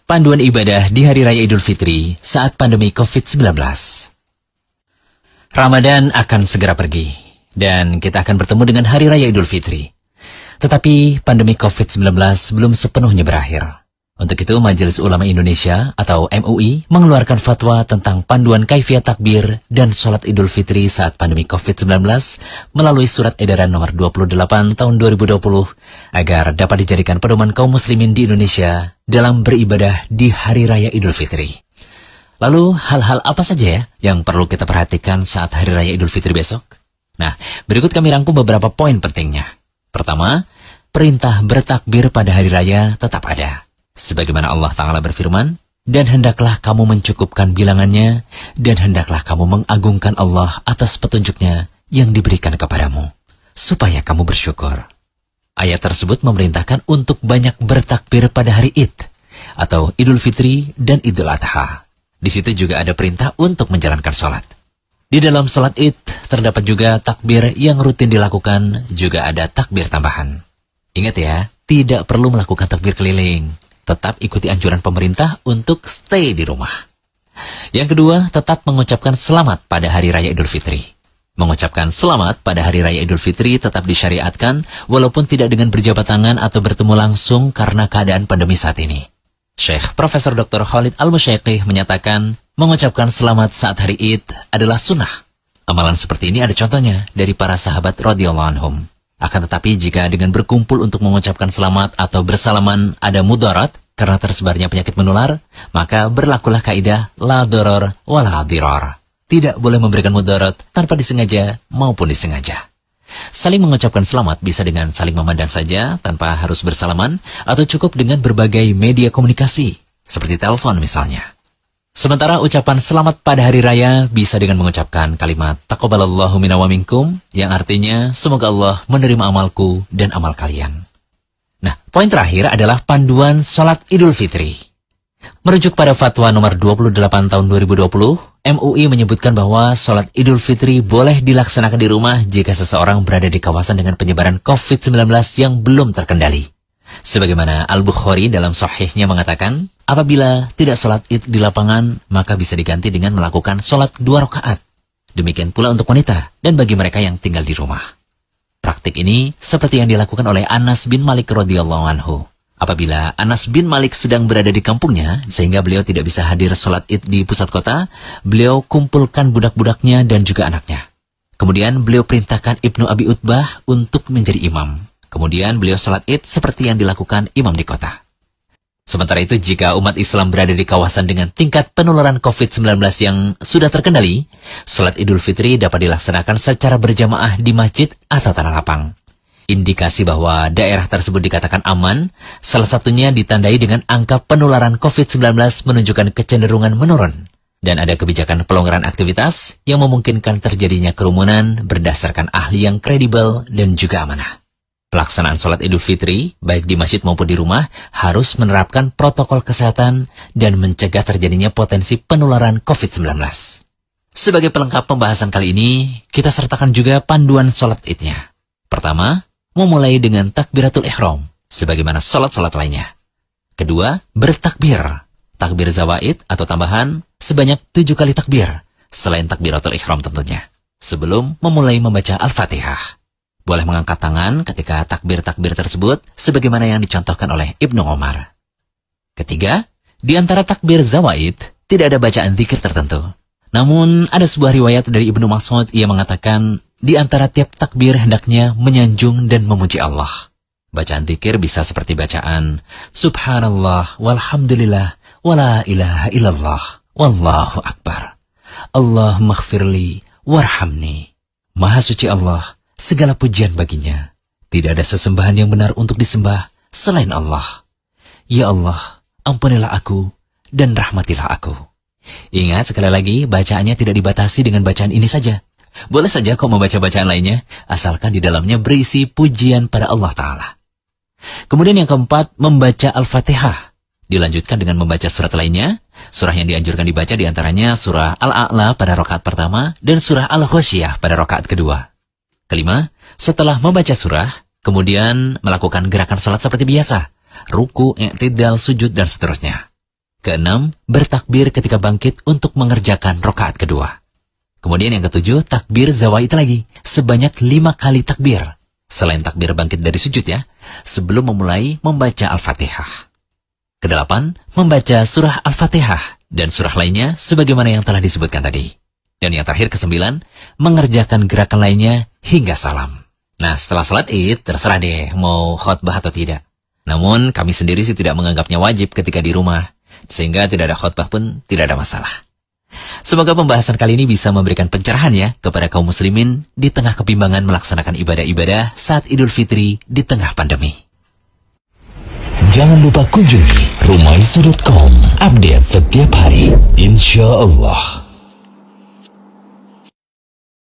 Panduan ibadah di Hari Raya Idul Fitri saat pandemi COVID-19. Ramadan akan segera pergi, dan kita akan bertemu dengan Hari Raya Idul Fitri. Tetapi pandemi COVID-19 belum sepenuhnya berakhir. Untuk itu, Majelis Ulama Indonesia atau MUI mengeluarkan fatwa tentang panduan kaifiat takbir dan sholat Idul Fitri saat pandemi COVID-19 melalui surat edaran nomor 28 tahun 2020 agar dapat dijadikan pedoman kaum muslimin di Indonesia dalam beribadah di Hari Raya Idul Fitri. Lalu, hal-hal apa saja ya yang perlu kita perhatikan saat Hari Raya Idul Fitri besok? Nah, berikut kami rangkum beberapa poin pentingnya. Pertama, perintah bertakbir pada Hari Raya tetap ada. Sebagaimana Allah Ta'ala berfirman, dan hendaklah kamu mencukupkan bilangannya, dan hendaklah kamu mengagungkan Allah atas petunjuknya yang diberikan kepadamu, supaya kamu bersyukur. Ayat tersebut memerintahkan untuk banyak bertakbir pada hari Id, atau Idul Fitri dan Idul Adha. Di situ juga ada perintah untuk menjalankan sholat. Di dalam sholat Id, terdapat juga takbir yang rutin dilakukan, juga ada takbir tambahan. Ingat ya, tidak perlu melakukan takbir keliling. Tetap ikuti anjuran pemerintah untuk stay di rumah. Yang kedua, tetap mengucapkan selamat pada Hari Raya Idul Fitri. Mengucapkan selamat pada Hari Raya Idul Fitri tetap disyariatkan, walaupun tidak dengan berjabat tangan atau bertemu langsung karena keadaan pandemi saat ini. Syekh Profesor Dr. Khalid Al-Musyaiqih menyatakan, mengucapkan selamat saat hari Id adalah sunnah. Amalan seperti ini ada contohnya dari para sahabat radhiyallahu anhum. Akan tetapi jika dengan berkumpul untuk mengucapkan selamat atau bersalaman ada mudarat karena tersebarnya penyakit menular, maka berlakulah kaidah la doror wa la diror. Tidak boleh memberikan mudarat tanpa disengaja maupun disengaja. Saling mengucapkan selamat bisa dengan saling memandang saja tanpa harus bersalaman atau cukup dengan berbagai media komunikasi, seperti telepon misalnya. Sementara ucapan selamat pada hari raya bisa dengan mengucapkan kalimat taqabbalallahu minna wa minkum, yang artinya semoga Allah menerima amalku dan amal kalian. Nah, poin terakhir adalah panduan sholat Idul Fitri. Merujuk pada fatwa nomor 28 tahun 2020, MUI menyebutkan bahwa sholat Idul Fitri boleh dilaksanakan di rumah jika seseorang berada di kawasan dengan penyebaran COVID-19 yang belum terkendali. Sebagaimana Al-Bukhari dalam sahihnya mengatakan, apabila tidak sholat Id di lapangan, maka bisa diganti dengan melakukan sholat 2 rakaat. Demikian pula untuk wanita dan bagi mereka yang tinggal di rumah. Praktik ini seperti yang dilakukan oleh Anas bin Malik radhiyallahu anhu. Apabila Anas bin Malik sedang berada di kampungnya, sehingga beliau tidak bisa hadir sholat Id di pusat kota, beliau kumpulkan budak-budaknya dan juga anaknya. Kemudian beliau perintahkan Ibnu Abi Utbah untuk menjadi imam. Kemudian beliau sholat Id seperti yang dilakukan imam di kota. Sementara itu, jika umat Islam berada di kawasan dengan tingkat penularan COVID-19 yang sudah terkendali, sholat Idul Fitri dapat dilaksanakan secara berjamaah di masjid atau tanah lapang. Indikasi bahwa daerah tersebut dikatakan aman, salah satunya ditandai dengan angka penularan COVID-19 menunjukkan kecenderungan menurun. Dan ada kebijakan pelonggaran aktivitas yang memungkinkan terjadinya kerumunan berdasarkan ahli yang kredibel dan juga amanah. Pelaksanaan sholat Idul Fitri, baik di masjid maupun di rumah, harus menerapkan protokol kesehatan dan mencegah terjadinya potensi penularan COVID-19. Sebagai pelengkap pembahasan kali ini, kita sertakan juga panduan sholat Idnya. Pertama, memulai dengan takbiratul ihram, sebagaimana sholat-sholat lainnya. Kedua, bertakbir. Takbir zawaid atau tambahan sebanyak 7 kali takbir, selain takbiratul ihram tentunya, sebelum memulai membaca Al-Fatihah. Boleh mengangkat tangan ketika takbir-takbir tersebut, sebagaimana yang dicontohkan oleh Ibnu Umar. Ketiga, di antara takbir zawaid, tidak ada bacaan zikir tertentu. Namun, ada sebuah riwayat dari Ibnu Mas'ud yang mengatakan, di antara tiap takbir hendaknya menyanjung dan memuji Allah. Bacaan zikir bisa seperti bacaan, Subhanallah, walhamdulillah, wala ilaha illallah, wallahu akbar. Allahumma gfirli, warhamni. Maha suci Allah, segala pujian baginya. Tidak ada sesembahan yang benar untuk disembah selain Allah. Ya Allah, ampunilah aku dan rahmatilah aku. Ingat sekali lagi, bacaannya tidak dibatasi dengan bacaan ini saja. Boleh saja kau membaca bacaan lainnya, asalkan di dalamnya berisi pujian pada Allah Ta'ala. Kemudian yang keempat, membaca Al-Fatihah. Dilanjutkan dengan membaca surat lainnya. Surah yang dianjurkan dibaca diantaranya surah Al-A'la pada rakaat pertama dan surah Al-Ghasyiyah pada rakaat kedua. Kelima, setelah membaca surah, kemudian melakukan gerakan salat seperti biasa, ruku, i'tidal, sujud, dan seterusnya. Keenam, bertakbir ketika bangkit untuk mengerjakan rakaat kedua. Kemudian yang ketujuh, takbir zawaid lagi, sebanyak 5 kali takbir. Selain takbir bangkit dari sujud ya, sebelum memulai membaca Al-Fatihah. Kedelapan, membaca surah Al-Fatihah dan surah lainnya sebagaimana yang telah disebutkan tadi. Dan yang terakhir kesembilan, mengerjakan gerakan lainnya hingga salam. Nah, setelah salat Id, terserah deh mau khotbah atau tidak. Namun, kami sendiri sih tidak menganggapnya wajib ketika di rumah, sehingga tidak ada khotbah pun tidak ada masalah. Semoga pembahasan kali ini bisa memberikan pencerahan ya kepada kaum muslimin di tengah kebimbangan melaksanakan ibadah-ibadah saat Idul Fitri di tengah pandemi. Jangan lupa kunjungi rumaiso.com, update setiap hari, insya Allah.